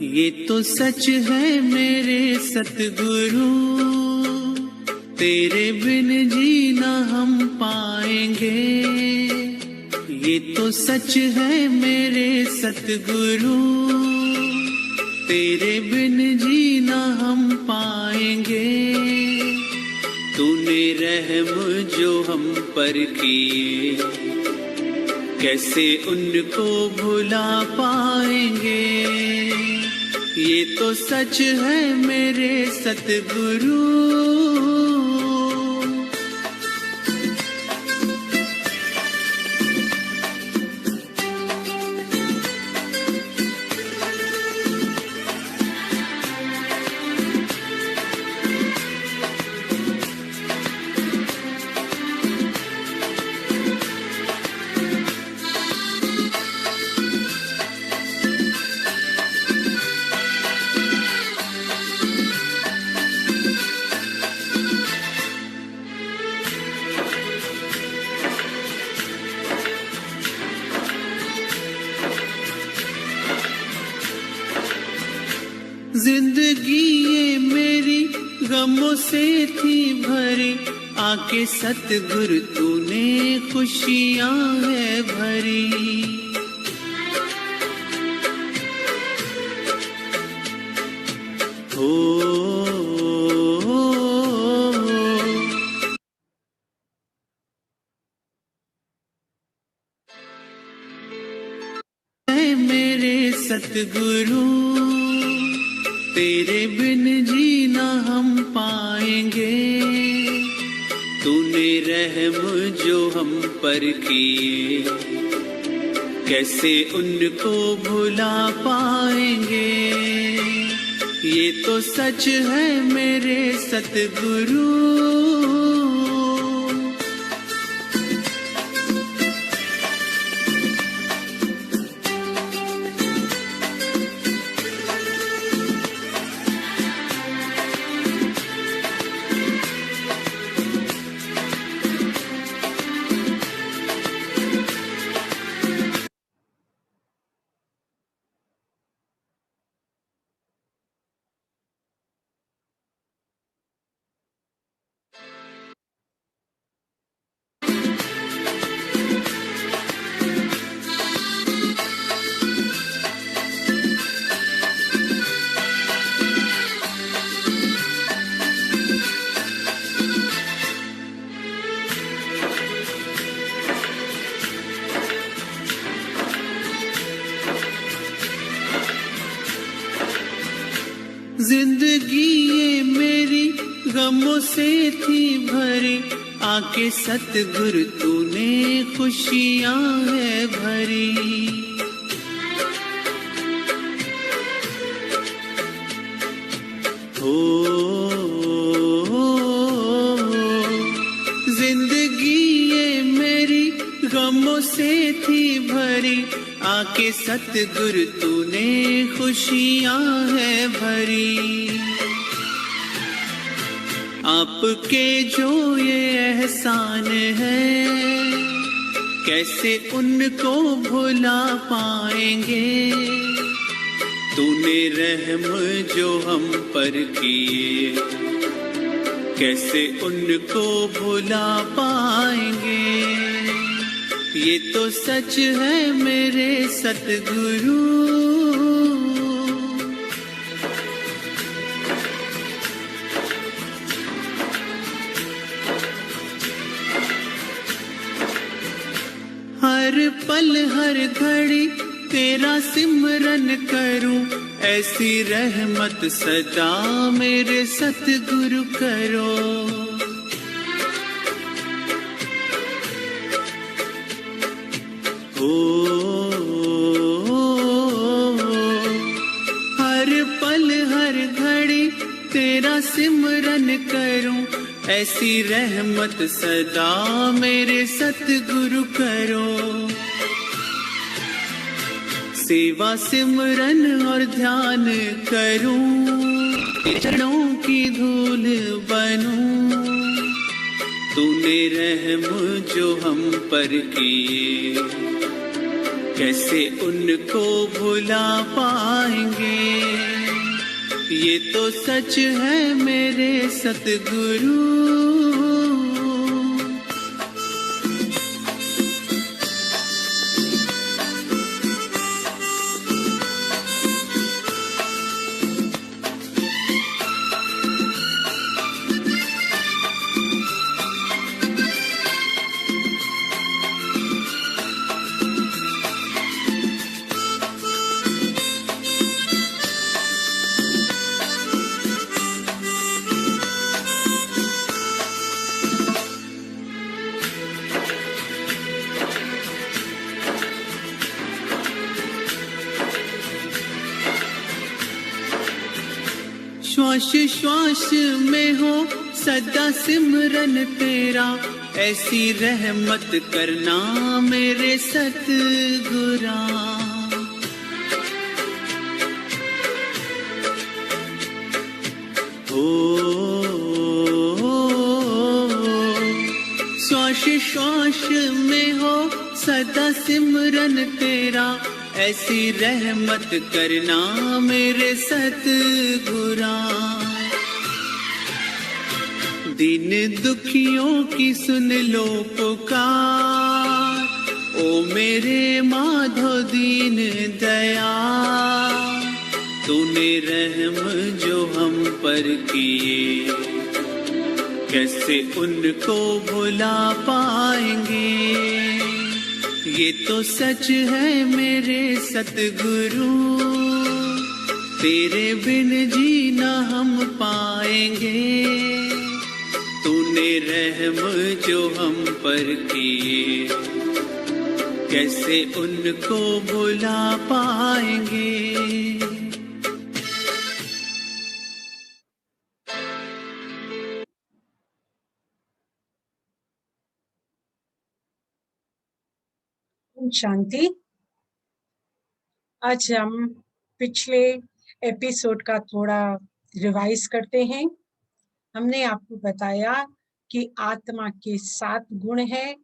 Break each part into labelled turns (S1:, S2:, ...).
S1: ये तो सच है मेरे सतगुरु, तेरे बिन जीना हम पाएंगे। ये तो सच है मेरे सतगुरु, तेरे बिन जीना हम पाएंगे। तूने रहम जो हम पर किए, कैसे उनको भुला पाएंगे। ये तो सच है मेरे सतगुरु। जिंदगी ये मेरी गमों से थी भरी, आके सतगुरु तूने खुशियां है भरी। मेरे सतगुरु, तेरे बिन जीना हम पाएंगे। तूने रहम जो हम पर किए, कैसे उनको भुला पाएंगे। ये तो सच है मेरे सतगुरु। जिंदगी ये मेरी गमों से थी भरी, आके सतगुरु तूने खुशियां है भरी। जिंदगी ये मेरी गमों से थी भरी, आके सतगुरु तूने खुशियां है भरी। आपके जो ये एहसान है, कैसे उनको भुला पाएंगे। तूने रहम जो हम पर किए, कैसे उनको भुला पाएंगे। ये तो सच है मेरे सतगुरु। हर पल हर घड़ी तेरा सिमरन करूं, ऐसी रहमत सदा मेरे सतगुरु करो। हर पल हर घड़ी तेरा सिमरन करूं, ऐसी रहमत सदा मेरे सतगुरु करो। सेवा सिमरन और ध्यान करूं, चरणों की धूल बनूं। तूने रहम जो हम पर किए, कैसे उनको भुला पाएंगे। ये तो सच है मेरे सतगुरु। श्वास श्वास में हो सदा सिमरन तेरा, ऐसी रहमत करना मेरे सतगुरा। श्वास श्वास में हो सदा सिमरन तेरा, ऐसी रहमत करना मेरे सतगुरा। दिन दुखियों की सुन लो पुकार, ओ मेरे माधो दीन दया। तूने रहम जो हम पर किए, कैसे उनको भुला पाएंगे। ये तो सच है मेरे सतगुरु, तेरे बिन जीना हम पाएंगे। तूने रहम जो हम पर किए, कैसे उनको भुला पाएंगे।
S2: शांति। आज हम पिछले एपिसोड का थोड़ा रिवाइज करते हैं। हमने आपको बताया कि आत्मा के 7 गुण हैं,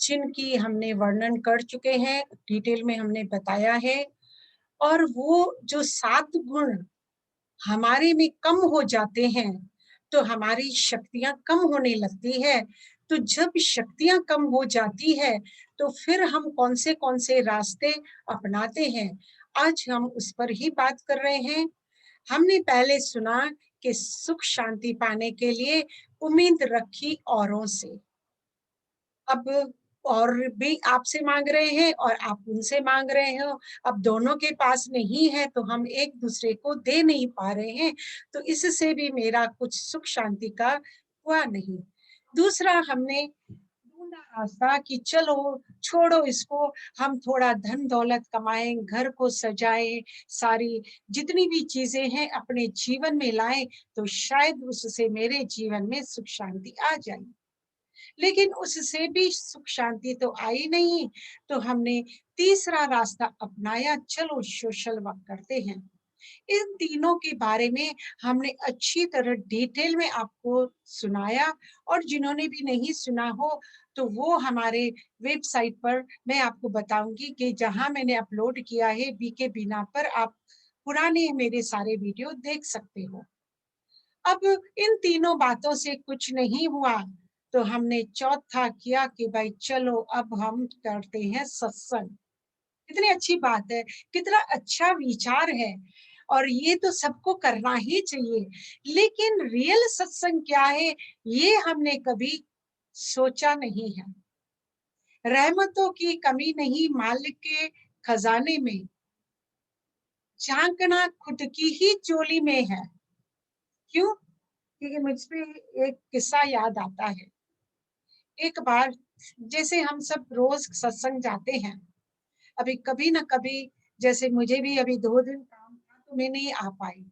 S2: जिनकी हमने वर्णन कर चुके हैं, डिटेल में हमने बताया है। और वो जो 7 गुण हमारे में कम हो जाते हैं तो हमारी शक्तियां कम होने लगती है। तो जब शक्तियां कम हो जाती है तो फिर हम कौन से रास्ते अपनाते हैं, आज हम उस पर ही बात कर रहे हैं। हमने पहले सुना कि सुख शांति पाने के लिए उम्मीद रखी औरों से। अब और भी आपसे मांग रहे हैं और आप उनसे मांग रहे हो, अब दोनों के पास नहीं है तो हम एक दूसरे को दे नहीं पा रहे हैं, तो इससे भी मेरा कुछ सुख शांति का हुआ नहीं। दूसरा, हमने ढूंढा रास्ता कि चलो छोड़ो इसको, हम थोड़ा धन दौलत कमाएं, घर को सजाएं, सारी जितनी भी चीजें हैं अपने जीवन में लाएं, तो शायद उससे मेरे जीवन में सुख शांति आ जाए। लेकिन उससे भी सुख शांति तो आई नहीं, तो हमने तीसरा रास्ता अपनाया, चलो सोशल वर्क करते हैं। इन तीनों के बारे में हमने अच्छी तरह डिटेल में आपको सुनाया, और जिन्होंने भी नहीं सुना हो तो वो हमारे वेबसाइट पर मैं आपको बताऊंगी कि जहां मैंने अपलोड किया है बीके बीना पर, आप पुराने मेरे सारे वीडियो देख सकते हो। अब इन तीनों बातों से कुछ नहीं हुआ तो हमने चौथा किया कि भाई चलो अब हम करते हैं सत्संग। कितनी अच्छी बात है, कितना अच्छा विचार है, और ये तो सबको करना ही चाहिए। लेकिन रियल सत्संग क्या है ये हमने कभी सोचा नहीं है। रहमतों की कमी नहीं मालिक के खजाने में, झांकना खुद की ही चोली में है। क्यों? क्योंकि मुझ पे एक किस्सा याद आता है। एक बार, जैसे हम सब रोज सत्संग जाते हैं, अभी कभी ना कभी, जैसे मुझे भी अभी 2 दिन काम था तो मैं नहीं आ पाई,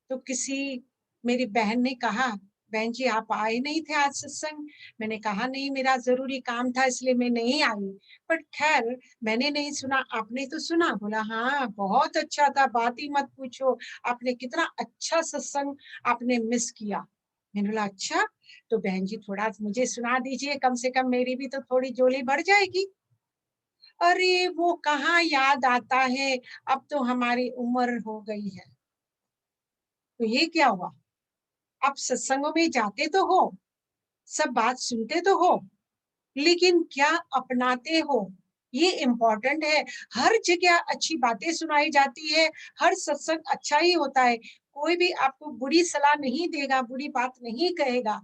S2: तो किसी मेरी बहन ने कहा, बहन जी आप आए नहीं थे आज सत्संग? मैंने कहा नहीं, मेरा जरूरी काम था इसलिए मैं नहीं आई। बट खैर, मैंने नहीं सुना, आपने तो सुना? बोला हाँ बहुत अच्छा था, बात ही मत पूछो, आपने कितना अच्छा सत्संग आपने मिस किया। मैंने बोला अच्छा, तो बहन जी थोड़ा मुझे सुना दीजिए, कम से कम मेरी भी तो थोड़ी जोली बढ़ जाएगी। अरे वो कहाँ याद आता है, अब तो हमारी उम्र हो गई है। तो ये क्या हुआ? आप सत्संगों में जाते तो हो, सब बात सुनते तो हो, लेकिन क्या अपनाते हो? ये इम्पोर्टेंट है। हर जगह अच्छी बातें सुनाई जाती है, हर सत्संग अच्छा ही होता है, कोई भी आपको बुरी सलाह नहीं देगा, बुरी बात नहीं कहेगा,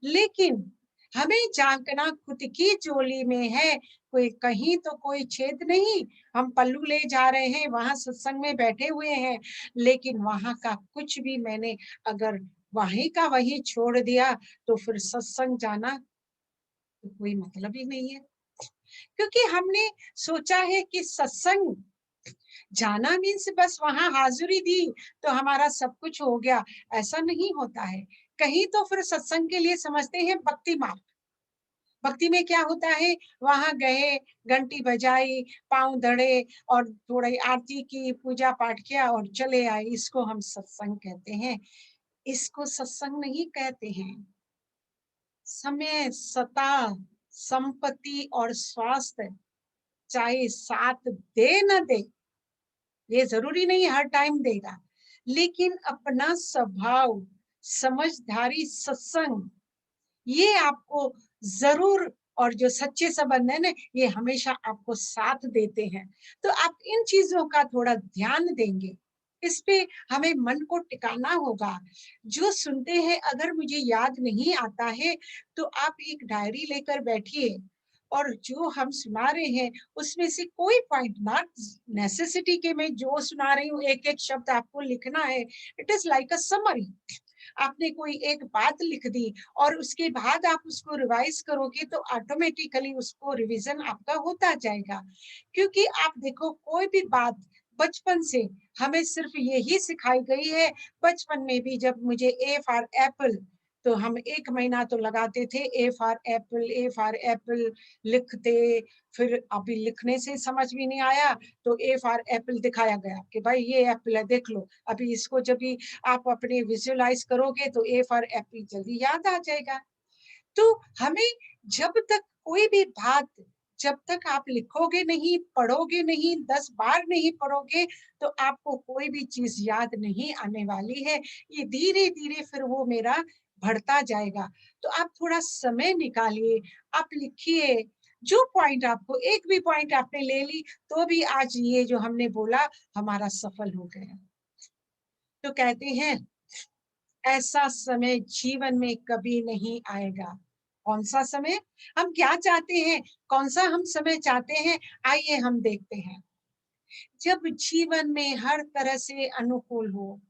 S2: लेकिन हमें झांकना खुद की झोली में है। कोई कहीं तो कोई छेद नहीं, हम पल्लू ले जा रहे हैं, वहां सत्संग में बैठे हुए हैं, लेकिन वहां का कुछ भी मैंने अगर वहीं का वहीं छोड़ दिया तो फिर सत्संग जाना तो कोई मतलब ही नहीं है। क्योंकि हमने सोचा है कि सत्संग जाना मीन्स बस वहां हाजिरी दी तो हमारा सब कुछ हो गया। ऐसा नहीं होता है। कहीं तो फिर सत्संग के लिए समझते हैं भक्ति मार्ग। भक्ति में क्या होता है, वहां गए, घंटी बजाई, पांव धड़े और थोड़ी आरती की, पूजा पाठ किया और चले आए, इसको हम सत्संग कहते हैं। इसको सत्संग नहीं कहते हैं। समय, सता, संपत्ति और स्वास्थ्य चाहे साथ दे न दे, ये जरूरी नहीं हर टाइम देगा, लेकिन अपना स्वभाव, समझदारी, सत्संग, ये आपको जरूर, और जो सच्चे संबंध है ना, ये हमेशा आपको साथ देते हैं। तो आप इन चीजों का थोड़ा ध्यान देंगे, इस पे हमें मन को टिकाना होगा। जो सुनते हैं अगर मुझे याद नहीं आता है तो आप एक डायरी लेकर बैठिए, और जो हम सुना रहे हैं उसमें से कोई पॉइंट, नॉट नेसेसिटी के मैं जो सुना रही हूँ एक एक शब्द आपको लिखना है, it is like a summary. आपने कोई एक बात लिख दी और उसके बाद आप उसको रिवाइज करोगे तो ऑटोमेटिकली उसको रिवीजन आपका होता जाएगा। क्योंकि आप देखो, कोई भी बात बचपन से हमें सिर्फ यही सिखाई गई है। बचपन में भी जब मुझे ए फॉर एप्पल, तो हम एक महीना तो लगाते थे A for Apple, A for Apple लिखते। फिर अभी लिखने से समझ भी नहीं आया तो ए फॉर एप्पल दिखाया गया कि भाई ये एप्पल है, देख लो। अभी इसको जब भी आप अपने विजुअलाइज करोगे तो ए फॉर एप्पल जल्दी याद आ जाएगा। तो हमें जब तक कोई भी बात, जब तक आप लिखोगे नहीं, पढ़ोगे नहीं, 10 बार नहीं पढ़ोगे, तो आपको कोई भी चीज याद नहीं आने वाली है। ये धीरे धीरे फिर वो मेरा बढ़ता जाएगा। तो आप थोड़ा समय निकालिए, आप लिखिए। जो पॉइंट आपको, एक भी पॉइंट आपने ले ली तो भी आज ये जो हमने बोला हमारा सफल हो गया। तो कहते हैं ऐसा समय जीवन में कभी नहीं आएगा। कौन सा समय? हम क्या चाहते हैं, कौन सा हम समय चाहते हैं, आइए हम देखते हैं। जब जीवन में हर तरह से अनुकूल हो।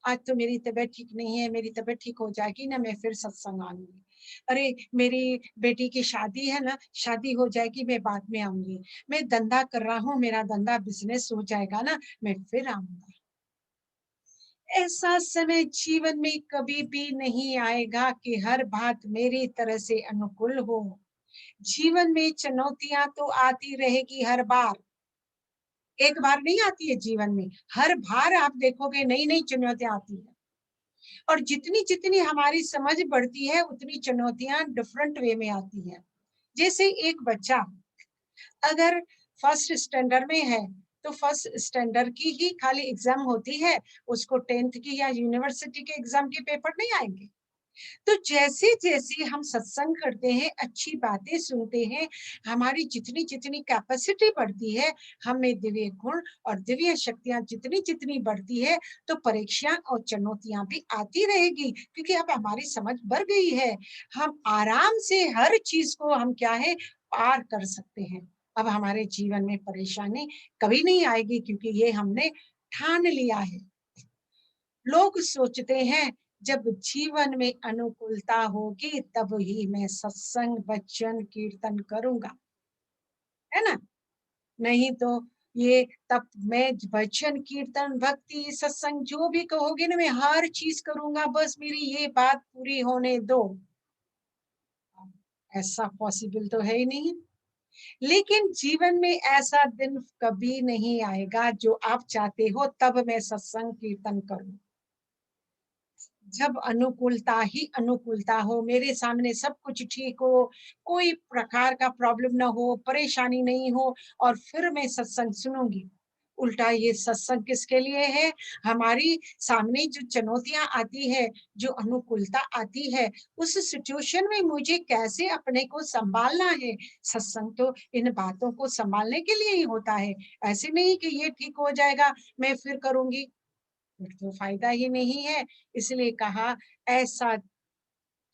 S2: आज तो मेरी तबीयत ठीक नहीं है, मेरी तबीयत ठीक हो जाएगी ना मैं फिर सत्संग आऊंगी। अरे मेरी बेटी की शादी है ना, शादी हो जाएगी मैं बाद में आऊंगी। मैं धंधा कर रहा हूँ, मेरा धंधा बिजनेस हो जाएगा ना, मैं फिर आऊंगा। ऐसा समय जीवन में कभी भी नहीं आएगा कि हर बात मेरी तरह से अनुकूल हो। जीवन में चुनौतियां तो आती रहेगी हर बार, एक बार नहीं आती है जीवन में, हर बार आप देखोगे नई नई चुनौतियां आती है। और जितनी जितनी हमारी समझ बढ़ती है उतनी चुनौतियां डिफरेंट वे में आती है। जैसे एक बच्चा अगर फर्स्ट स्टैंडर्ड में है तो फर्स्ट स्टैंडर्ड की ही खाली एग्जाम होती है, उसको 10th की या यूनिवर्सिटी के एग्जाम के पेपर नहीं आएंगे। तो जैसे जैसे हम सत्संग करते हैं, अच्छी बातें सुनते हैं, हमारी जितनी जितनी कैपेसिटी बढ़ती है, हमें दिव्य गुण और दिव्य शक्तियां जितनी जितनी बढ़ती है, तो परीक्षा और चुनौतियां भी आती रहेगी, क्योंकि अब हमारी समझ बढ़ गई है। हम आराम से हर चीज को हम क्या है, पार कर सकते हैं। अब हमारे जीवन में परेशानी कभी नहीं आएगी, क्योंकि ये हमने ठान लिया है। लोग सोचते हैं जब जीवन में अनुकूलता होगी तब ही मैं सत्संग, भजन, कीर्तन करूंगा, है ना? नहीं तो ये तब मैं भजन, कीर्तन, भक्ति, सत्संग जो भी कहोगे ना, मैं हर चीज करूंगा, बस मेरी ये बात पूरी होने दो। ऐसा पॉसिबल तो है ही नहीं। लेकिन जीवन में ऐसा दिन कभी नहीं आएगा जो आप चाहते हो तब मैं सत्संग कीर्तन करूं। जब अनुकूलता ही अनुकूलता हो, मेरे सामने सब कुछ ठीक हो, कोई प्रकार का प्रॉब्लम ना हो, परेशानी नहीं हो, और फिर मैं सत्संग सुनूंगी। उल्टा ये सत्संग किसके लिए है? हमारी सामने जो चुनौतियां आती है, जो अनुकूलता आती है, उस सिचुएशन में मुझे कैसे अपने को संभालना है। सत्संग तो इन बातों को संभालने के लिए ही होता है। ऐसे नहीं कि ये ठीक हो जाएगा, मैं फिर करूंगी, फिर तो फायदा ही नहीं है। इसलिए कहा, ऐसा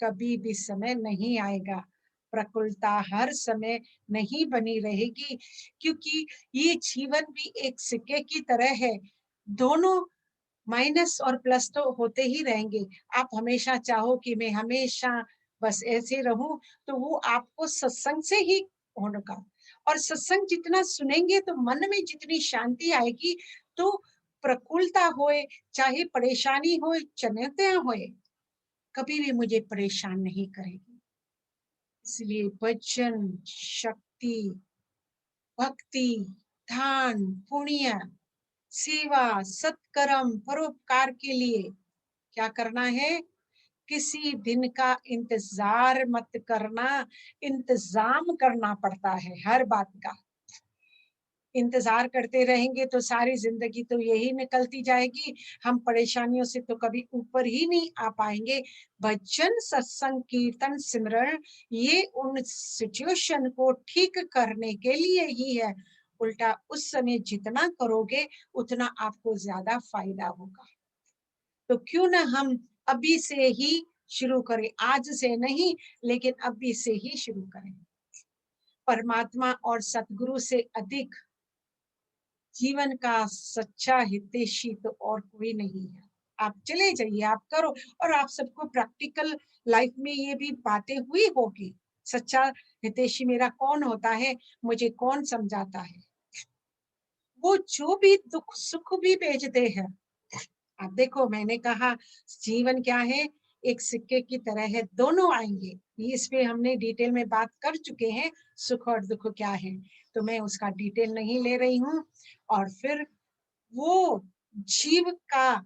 S2: कभी भी समय नहीं आएगा। प्रकुलता हर समय नहीं बनी रहेगी, क्योंकि ये जीवन भी एक सिक्के की तरह है। दोनों माइनस और प्लस तो होते ही रहेंगे। आप हमेशा चाहो कि मैं हमेशा बस ऐसे रहूं, तो वो आपको सत्संग से ही होगा। और सत्संग जितना सुनेंगे तो मन में जितनी शांति आएगी, तो प्रफुल्लता होए, चाहे परेशानी होए, चुनौतियां होए, कभी भी मुझे परेशान नहीं करेगी। इसलिए वचन, शक्ति, भक्ति, ध्यान, पुण्य, सेवा, सत्कर्म, परोपकार के लिए क्या करना है? किसी दिन का इंतजार मत करना, इंतजाम करना पड़ता है हर बात का। इंतजार करते रहेंगे तो सारी जिंदगी तो यही निकलती जाएगी, हम परेशानियों से तो कभी ऊपर ही नहीं आ पाएंगे। भजन, सत्संग, कीर्तन, सिमरण, ये उन सिचुएशन को ठीक करने के लिए ही है। उल्टा उस समय जितना करोगे उतना आपको ज्यादा फायदा होगा। तो क्यों ना हम अभी से ही शुरू करें, आज से नहीं, लेकिन अभी से ही शुरू करें। परमात्मा और सतगुरु से अधिक जीवन का सच्चा हितैषी तो और कोई नहीं है। आप चले जाइए, आप करो, और आप सबको प्रैक्टिकल लाइफ में ये भी बातें हुई होगी। सच्चा हितैषी मेरा कौन होता है, मुझे कौन समझाता है? वो जो भी दुख सुख भी भेजते हैं। अब देखो, मैंने कहा जीवन क्या है, एक सिक्के की तरह है, दोनों आएंगे। ये इस पे हमने डिटेल में बात कर चुके हैं, सुख और दुख क्या है, तो मैं उसका डिटेल नहीं ले रही हूँ। और फिर वो जीव का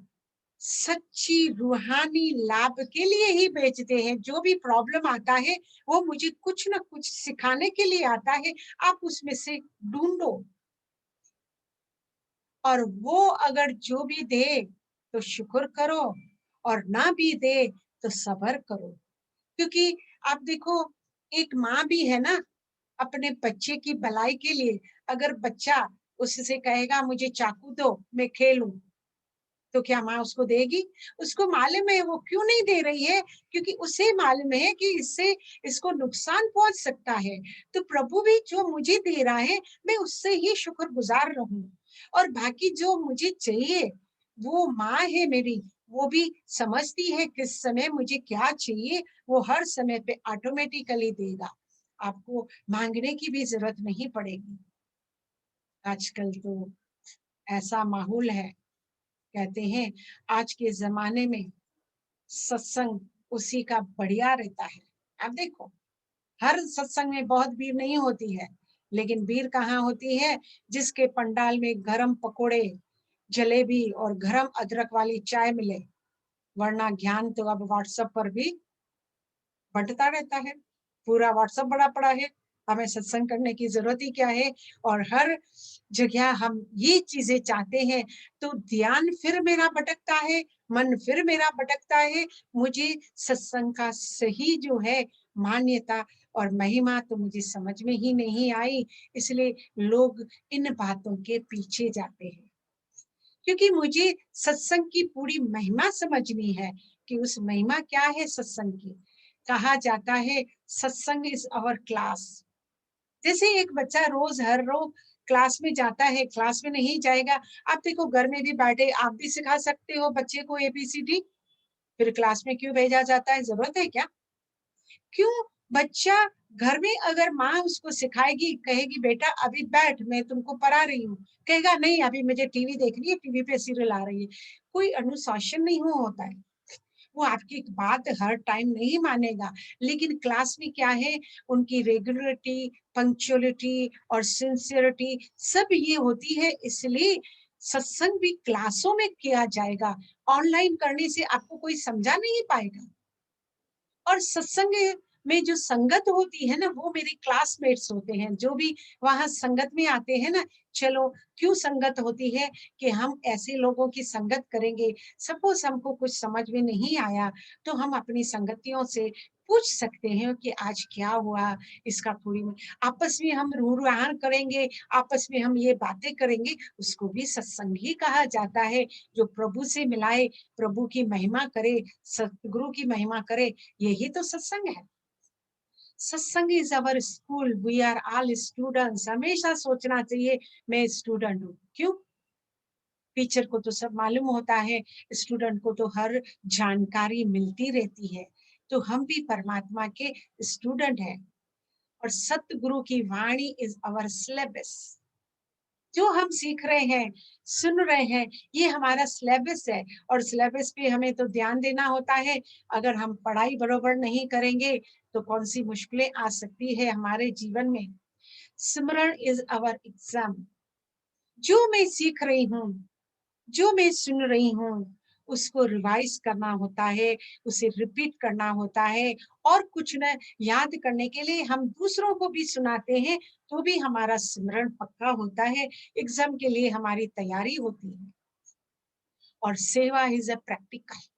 S2: सच्ची रूहानी लाभ के लिए ही बेचते हैं। जो भी प्रॉब्लम आता है वो मुझे कुछ ना कुछ सिखाने के लिए आता है, आप उसमें से ढूंढो। और वो अगर जो भी दे तो शुक्र करो, और ना भी दे तो सब्र करो। क्योंकि आप देखो, एक माँ भी है ना, अपने बच्चे की भलाई के लिए, अगर बच्चा उससे कहेगा मुझे चाकू दो मैं खेलूं, तो क्या माँ उसको देगी? उसको मालूम है वो क्यों नहीं दे रही है, क्योंकि उसे मालूम है कि इससे इसको नुकसान पहुंच सकता है। तो प्रभु भी जो मुझे दे रहा है, मैं उससे ही शुक्रगुजार रहूं। और बाकी जो मुझे चाहिए, वो माँ है मेरी, वो भी समझती है किस समय मुझे क्या चाहिए, वो हर समय पे ऑटोमेटिकली देगा। आपको मांगने की भी जरूरत नहीं पड़ेगी। आजकल तो ऐसा माहौल है, कहते हैं आज के जमाने में सत्संग उसी का बढ़िया रहता है। आप देखो, हर सत्संग में बहुत भीड़ नहीं होती है, लेकिन भीड़ कहाँ होती है? जिसके पंडाल में गरम पकोड़े, जलेबी और गरम अदरक वाली चाय मिले। वरना ज्ञान तो अब व्हाट्सएप पर भी बंटता रहता है, पूरा व्हाट्सएप बड़ा पड़ा है। हमें सत्संग करने की जरूरत ही क्या है? और हर जगह हम ये चीजें चाहते हैं, तो ध्यान फिर मेरा भटकता है, मन फिर मेरा भटकता है। मुझे सत्संग का सही जो है मान्यता और महिमा तो मुझे समझ में ही नहीं आई। इसलिए लोग इन बातों के पीछे जाते हैं, क्योंकि मुझे सत्संग की पूरी महिमा समझनी है कि उस महिमा क्या है सत्संग की। कहा जाता है सत्संग इज अवर क्लास। जैसे एक बच्चा रोज हर रोज क्लास में जाता है, क्लास में नहीं जाएगा, आप देखो घर में भी बैठे आप भी सिखा सकते हो बच्चे को ABCD, फिर क्लास में क्यों भेजा जाता है? जरूरत है क्या? क्यों? बच्चा घर में अगर माँ उसको सिखाएगी, कहेगी बेटा अभी बैठ मैं तुमको पढ़ा रही हूँ, कहेगा नहीं अभी मुझे टीवी देखनी है, टीवी पे सीरियल आ रही है। कोई अनुशासन नहीं होता है। वो आपकी बात हर टाइम नहीं मानेगा। लेकिन क्लास में क्या है, उनकी रेगुलरिटी, पंक्चुअलिटी और सिंसियरिटी सब ये होती है। इसलिए सत्संग भी क्लासों में किया जाएगा, ऑनलाइन करने से आपको कोई समझा नहीं पाएगा। और सत्संग में जो संगत होती है ना, वो मेरे क्लासमेट्स होते हैं, जो भी वहां संगत में आते हैं ना। चलो, क्यों संगत होती है कि हम ऐसे लोगों की संगत करेंगे। सपोज हमको कुछ समझ में नहीं आया तो हम अपनी संगतियों से पूछ सकते हैं कि आज क्या हुआ, इसका थोड़ी आपस में हम रूहान करेंगे, आपस में हम ये बातें करेंगे, उसको भी सत्संग ही कहा जाता है। जो प्रभु से मिलाए, प्रभु की महिमा करे, सतगुरु की महिमा करे, यही तो सत्संग है। Satsang is our school, we are all students. हमेशा सोचना चाहिए मैं स्टूडेंट हूँ। क्यों? टीचर को तो सब मालूम होता है, स्टूडेंट को तो हर जानकारी मिलती रहती है। तो हम भी परमात्मा के स्टूडेंट हैं। और सतगुरु की वाणी इज अवर सिलेबस। जो हम सीख रहे हैं, सुन रहे हैं, ये हमारा सिलेबस है। और सिलेबस पे हमें तो ध्यान देना होता है। अगर हम पढ़ाई बरोबर नहीं करेंगे तो कौन सी मुश्किलें आ सकती है हमारे जीवन में। सिमरन इज अवर एग्जाम। जो मैं सीख रही हूँ, जो मैं सुन रही हूँ, उसको रिवाइज करना होता है, उसे रिपीट करना होता है। और कुछ न याद करने के लिए हम दूसरों को भी सुनाते हैं, तो भी हमारा सिमरन पक्का होता है। एग्जाम के लिए हमारी तैयारी होती है। और सेवा इज अ प्रैक्टिकल।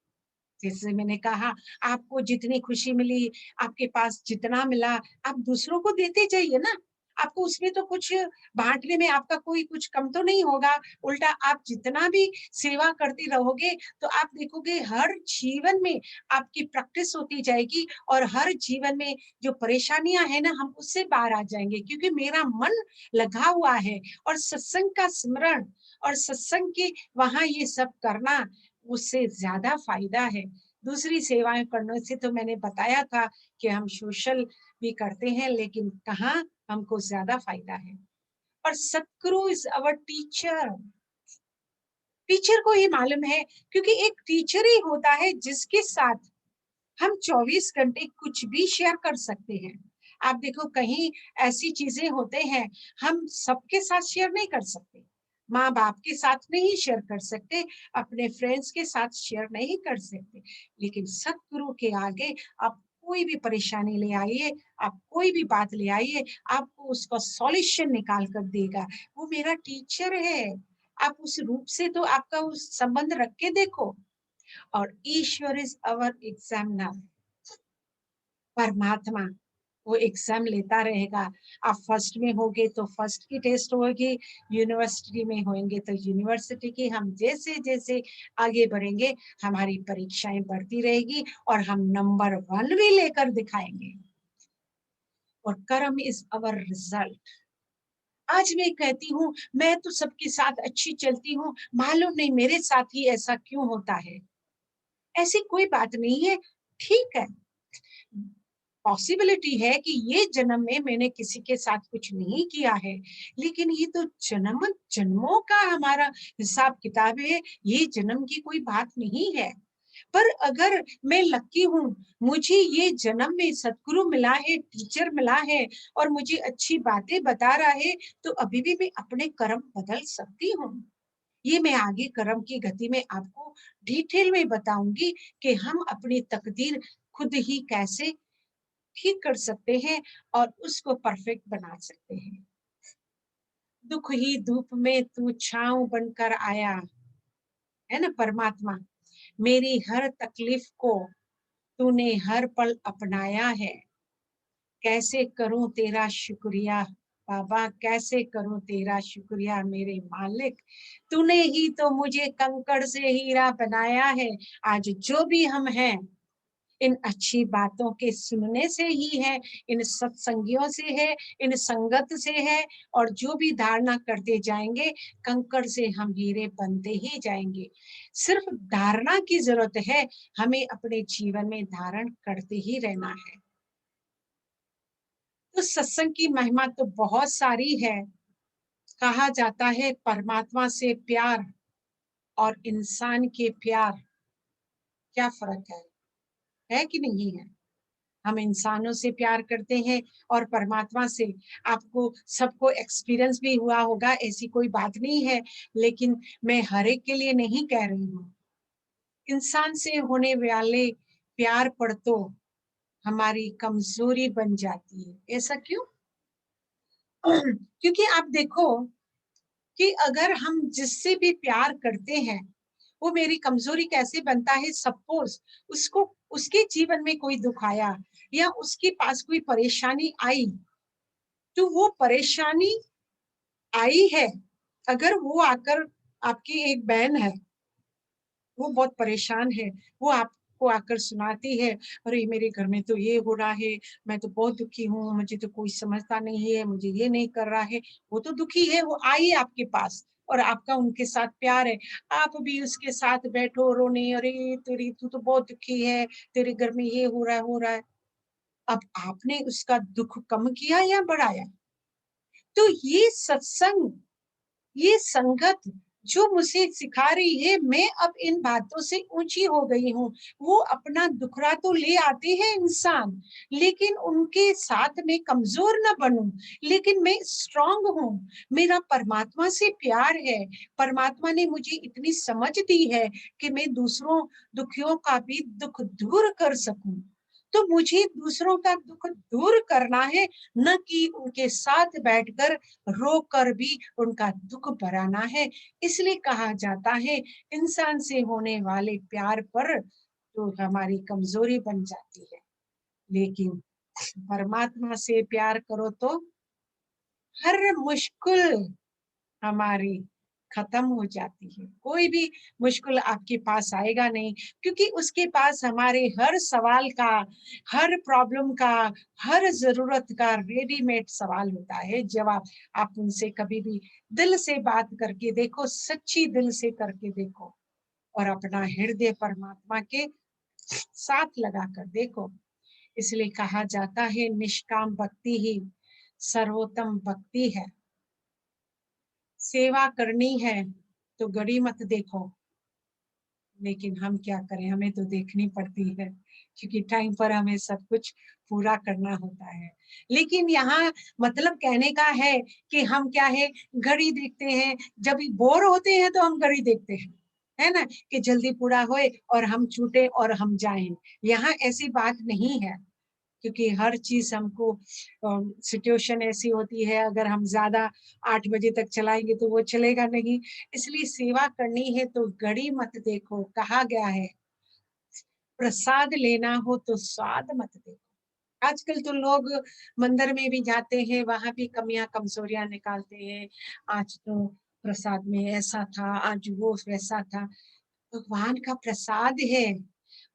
S2: जैसे मैंने कहा, आपको जितनी खुशी मिली, आपके पास जितना मिला, आप दूसरों को देते जाइए ना। आपको उसमें तो कुछ बांटने में आपका कोई कुछ कम तो नहीं होगा। उल्टा आप जितना भी सेवा करते रहोगे तो आप देखोगे हर जीवन में आपकी प्रैक्टिस होती जाएगी। और हर जीवन में जो परेशानियां है ना, हम उससे बाहर आ जाएंगे, क्योंकि मेरा मन लगा हुआ है। और सत्संग का स्मरण और सत्संग के वहां ये सब करना, उससे ज्यादा फायदा है। दूसरी सेवाएं करने से तो मैंने बताया था कि हम सोशल भी करते हैं, लेकिन कहाँ हमको ज्यादा फायदा है। और सतगुरु इज अवर टीचर। टीचर को ही मालूम है, क्योंकि एक टीचर ही होता है जिसके साथ हम 24 घंटे कुछ भी शेयर कर सकते हैं। आप देखो, कहीं ऐसी चीजें होते हैं हम सबके साथ शेयर नहीं कर सकते। माँ बाप के साथ नहीं शेयर कर सकते, अपने फ्रेंड्स के साथ शेयर नहीं कर सकते। लेकिन सतगुरु के आगे आप कोई भी परेशानी ले आइए, आप कोई भी बात ले आइए, आपको उसका सॉल्यूशन निकाल कर देगा। वो मेरा टीचर है। आप उस रूप से तो आपका उस संबंध रख के देखो। और ईश्वर इज अवर एग्जामिनर। परमात्मा वो एग्जाम लेता रहेगा। आप फर्स्ट में होगे तो फर्स्ट की टेस्ट होगी, यूनिवर्सिटी में होंगे तो यूनिवर्सिटी की। हम जैसे जैसे आगे बढ़ेंगे, हमारी परीक्षाएं बढ़ती रहेगी और हम नंबर 1 भी लेकर दिखाएंगे। और कर्म इज अवर रिजल्ट। आज मैं कहती हूँ मैं तो सबके साथ अच्छी चलती हूँ, मालूम नहीं मेरे साथ ही ऐसा क्यों होता है। ऐसी कोई बात नहीं है। ठीक है, पॉसिबिलिटी है कि ये जन्म में मैंने किसी के साथ कुछ नहीं किया है, लेकिन ये तो जन्म जन्मों का हमारा हिसाब किताब है। ये जन्म की कोई बात नहीं है। पर अगर मैं लकी हूँ, मुझे ये जन्म में सतगुरु मिला है, टीचर मिला है, और मुझे अच्छी बातें बता रहा है, तो अभी भी मैं अपने कर्म बदल सकती हूँ। ये मैं आगे कर्म की गति में आपको डिटेल में बताऊंगी कि हम अपनी तकदीर खुद ही कैसे ठीक कर सकते हैं और उसको परफेक्ट बना सकते हैं। दुख ही धूप में तू छांव बनकर आया है ना परमात्मा। मेरी हर तकलीफ को तूने हर पल अपनाया है। कैसे करूं तेरा शुक्रिया बाबा, कैसे करूं तेरा शुक्रिया मेरे मालिक। तूने ही तो मुझे कंकड़ से हीरा बनाया है। आज जो भी हम हैं, इन अच्छी बातों के सुनने से ही है, इन सत्संगियों से है, इन संगत से है। और जो भी धारणा करते जाएंगे, कंकड़ से हम हीरे बनते ही जाएंगे। सिर्फ धारणा की जरूरत है, हमें अपने जीवन में धारण करते ही रहना है। तो सत्संग की महिमा तो बहुत सारी है। कहा जाता है परमात्मा से प्यार और इंसान के प्यार क्या फर्क है कि नहीं है। हम इंसानों से प्यार करते हैं और परमात्मा से। आपको सबको एक्सपीरियंस भी हुआ होगा, ऐसी कोई बात नहीं है, लेकिन मैं हर एक के लिए नहीं कह रही हूँ। इंसान से होने वाले प्यार पर तो हमारी कमजोरी बन जाती है। ऐसा क्यों? क्योंकि आप देखो कि अगर हम जिससे भी प्यार करते हैं, वो मेरी कमजोरी कैसे बनता है। सपोज उसको, उसके जीवन में कोई दुख आया या उसके पास कोई परेशानी आई, तो वो परेशानी आई है, अगर वो आकर, आपकी एक बहन है, वो बहुत परेशान है, वो आपको आकर सुनाती है, अरे मेरे घर में तो ये हो रहा है, मैं तो बहुत दुखी हूँ, मुझे तो कोई समझता नहीं है, मुझे ये नहीं कर रहा है। वो तो दुखी है, वो आई आपके पास और आपका उनके साथ प्यार है, आप भी उसके साथ बैठो रोने, अरे तेरी तू तो बहुत दुखी है, तेरे घर में ये हो रहा है, हो रहा है। अब आपने उसका दुख कम किया या बढ़ाया? तो ये सत्संग, ये संगत जो मुझे सिखा रही है, मैं अब इन बातों से ऊंची हो गई हूँ। वो अपना दुखड़ा तो ले आते हैं इंसान, लेकिन उनके साथ में कमजोर ना बनूं, लेकिन मैं स्ट्रांग हूँ। मेरा परमात्मा से प्यार है, परमात्मा ने मुझे इतनी समझ दी है कि मैं दूसरों दुखियों का भी दुख दूर कर सकूं। तो मुझे दूसरों का दुख दूर करना है, न कि उनके साथ बैठकर रो कर भी उनका दुख बढ़ाना है। इसलिए कहा जाता है इंसान से होने वाले प्यार पर तो हमारी कमजोरी बन जाती है, लेकिन परमात्मा से प्यार करो तो हर मुश्किल हमारी खत्म हो जाती है। कोई भी मुश्किल आपके पास आएगा नहीं, क्योंकि उसके पास हमारे हर सवाल का, हर प्रॉब्लम का, हर जरूरत का रेडीमेड सवाल होता है, जवाब। आप उनसे कभी भी दिल से बात करके देखो, सच्ची दिल से करके देखो, और अपना हृदय परमात्मा के साथ लगा कर देखो। इसलिए कहा जाता है निष्काम भक्ति ही सर्वोत्तम भक्ति है। सेवा करनी है तो गड़ी मत देखो, लेकिन हम क्या करें, हमें तो देखनी पड़ती है, क्योंकि टाइम पर हमें सब कुछ पूरा करना होता है। लेकिन यहाँ मतलब कहने का है कि हम क्या है, घड़ी देखते हैं, जब बोर होते हैं तो हम घड़ी देखते हैं, है ना, कि जल्दी पूरा होए और हम छूटे और हम जाएं। यहाँ ऐसी बात नहीं है, क्योंकि हर चीज हमको सिचुएशन ऐसी होती है, अगर हम ज्यादा 8 बजे तक चलाएंगे तो वो चलेगा नहीं। इसलिए सेवा करनी है तो घड़ी मत देखो, कहा गया है प्रसाद लेना हो तो स्वाद मत देखो। आजकल तो लोग मंदिर में भी जाते हैं, वहां भी कमियां कमजोरियां निकालते हैं। आज तो प्रसाद में ऐसा था, आज वो वैसा था। भगवान का प्रसाद है,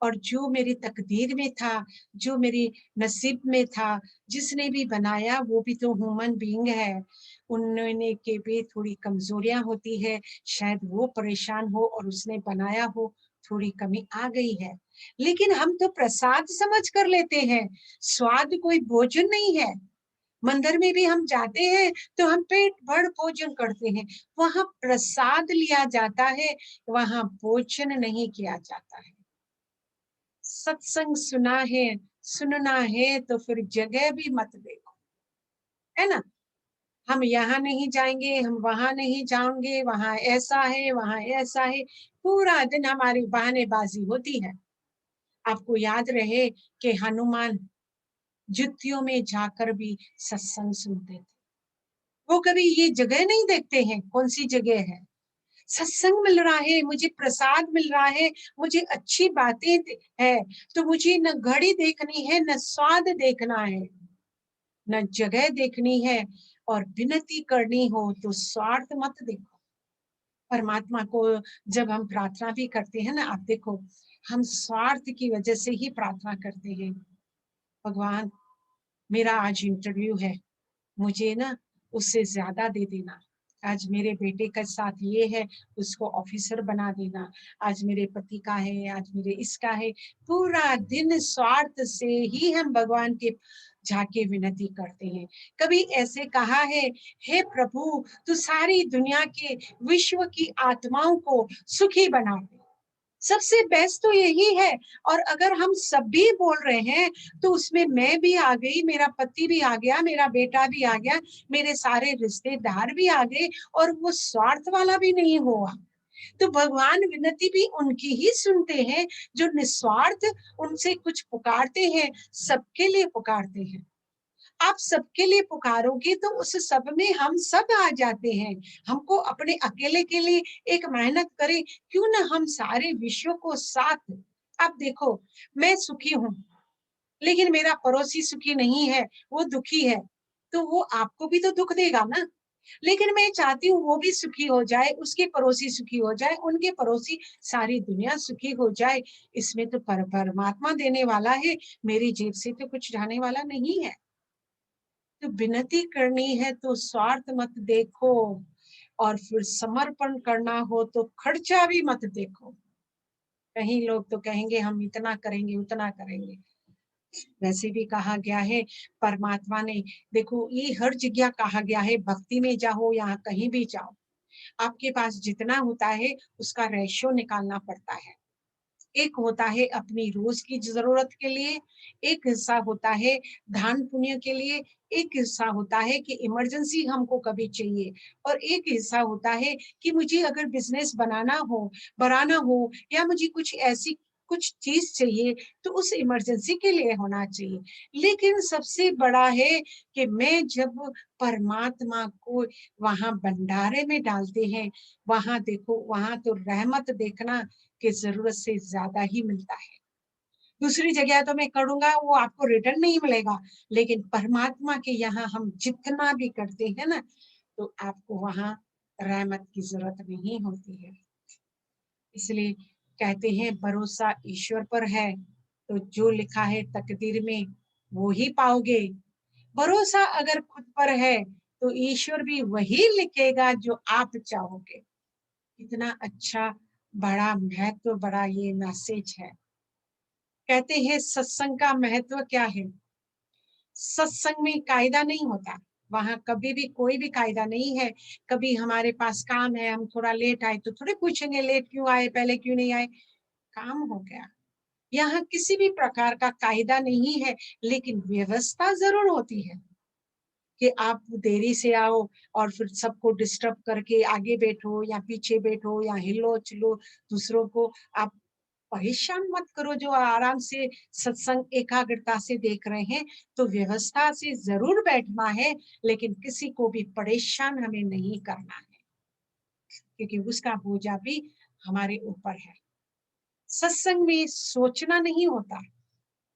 S2: और जो मेरी तकदीर में था, जो मेरी नसीब में था, जिसने भी बनाया वो भी तो ह्यूमन बीइंग है, उन्होंने के भी थोड़ी कमजोरियां होती है, शायद वो परेशान हो और उसने बनाया हो, थोड़ी कमी आ गई है। लेकिन हम तो प्रसाद समझ कर लेते हैं, स्वाद कोई भोजन नहीं है। मंदिर में भी हम जाते हैं तो हम पेट भर भोजन करते हैं, वहां प्रसाद लिया जाता है, वहां भोजन नहीं किया जाता है। सत्संग सुनना है तो फिर जगह भी मत देखो, है ना। हम यहाँ नहीं जाएंगे, हम वहां नहीं जाएंगे, वहां ऐसा है, वहां ऐसा है, पूरा दिन हमारी बहानेबाजी होती है। आपको याद रहे कि हनुमान जुत्तियों में जाकर भी सत्संग सुनते थे। वो कभी ये जगह नहीं देखते हैं कौन सी जगह है। सत्संग मिल रहा है, मुझे प्रसाद मिल रहा है, मुझे अच्छी बातें है, तो मुझे न घड़ी देखनी है, न स्वाद देखना है, न जगह देखनी है। और विनती करनी हो तो स्वार्थ मत देखो। परमात्मा को जब हम प्रार्थना भी करते हैं ना, आप देखो, हम स्वार्थ की वजह से ही प्रार्थना करते हैं। भगवान, मेरा आज इंटरव्यू है, मुझे ना उससे ज्यादा दे देना। आज मेरे बेटे का साथ ये है, उसको ऑफिसर बना देना। आज मेरे पति का है, आज मेरे इसका है। पूरा दिन स्वार्थ से ही हम भगवान के जाके विनती करते हैं। कभी ऐसे कहा है, हे प्रभु, तू सारी दुनिया के, विश्व की आत्माओं को सुखी बना दे, सबसे बेस्ट तो यही है। और अगर हम सब भी बोल रहे हैं तो उसमें मैं भी आ गई, मेरा पति भी आ गया, मेरा बेटा भी आ गया, मेरे सारे रिश्तेदार भी आ गए, और वो स्वार्थ वाला भी नहीं हुआ। तो भगवान विनती भी उनकी ही सुनते हैं जो निस्वार्थ उनसे कुछ पुकारते हैं, सबके लिए पुकारते हैं। आप सबके लिए पुकारोगे तो उस सब में हम सब आ जाते हैं। हमको अपने अकेले के लिए एक मेहनत करें, क्यों ना हम सारे विश्व को साथ। आप देखो, मैं सुखी हूँ लेकिन मेरा पड़ोसी सुखी नहीं है, वो दुखी है, तो वो आपको भी तो दुख देगा ना। लेकिन मैं चाहती हूँ वो भी सुखी हो जाए, उसके पड़ोसी सुखी हो जाए, उनके पड़ोसी, सारी दुनिया सुखी हो जाए। इसमें तो परमात्मा देने वाला है, मेरी जेब से तो कुछ जाने वाला नहीं है। तो विनती करनी है तो स्वार्थ मत देखो, और फिर समर्पण करना हो तो खर्चा भी मत देखो। कहीं लोग तो कहेंगे हम इतना करेंगे उतना करेंगे। वैसे भी कहा गया है परमात्मा ने, देखो ये हर जगह कहा गया है, भक्ति में जाओ या कहीं भी जाओ, आपके पास जितना होता है उसका रेशो निकालना पड़ता है। एक होता है अपनी रोज की जरूरत के लिए, एक हिस्सा होता है दान पुण्य के लिए, एक हिस्सा होता है कि इमरजेंसी हमको कभी चाहिए, और एक हिस्सा होता है कि मुझे अगर बिजनेस बढ़ाना हो या मुझे कुछ ऐसी कुछ चीज चाहिए तो उस इमरजेंसी के लिए होना चाहिए। लेकिन सबसे बड़ा है कि मैं जब परमात्मा को वहां भंडारे में डालते हैं, वहां देखो, वहां तो रहमत देखना कि जरूरत से ज्यादा ही मिलता है। दूसरी जगह तो मैं करूंगा वो आपको रिटर्न नहीं मिलेगा, लेकिन परमात्मा के यहाँ हम जितना भी करते हैं ना, तो आपको वहां रहमत की जरूरत नहीं होती है। इसलिए कहते हैं भरोसा ईश्वर पर है तो जो लिखा है तकदीर में वो ही पाओगे। भरोसा अगर खुद पर है तो ईश्वर भी वही लिखेगा जो आप चाहोगे। इतना अच्छा, बड़ा महत्व, बड़ा ये मैसेज है। कहते हैं सत्संग का महत्व क्या है। सत्संग में कायदा नहीं होता, वहां कभी भी कोई भी कायदा नहीं है। कभी हमारे पास काम है, हम थोड़ा लेट आए तो थोड़े पूछेंगे लेट क्यों आए, पहले क्यों नहीं आए, काम हो गया। यहाँ किसी भी प्रकार का कायदा नहीं है, लेकिन व्यवस्था जरूर होती है कि आप देरी से आओ और फिर सबको डिस्टर्ब करके आगे बैठो या पीछे बैठो या हिलो चिलो दूसरों को आप परेशान मत करो। जो आराम से सत्संग एकाग्रता से देख रहे हैं तो व्यवस्था से जरूर बैठना है, लेकिन किसी को भी परेशान हमें नहीं करना है, क्योंकि उसका बोझा भी हमारे ऊपर है। सत्संग में सोचना नहीं होता।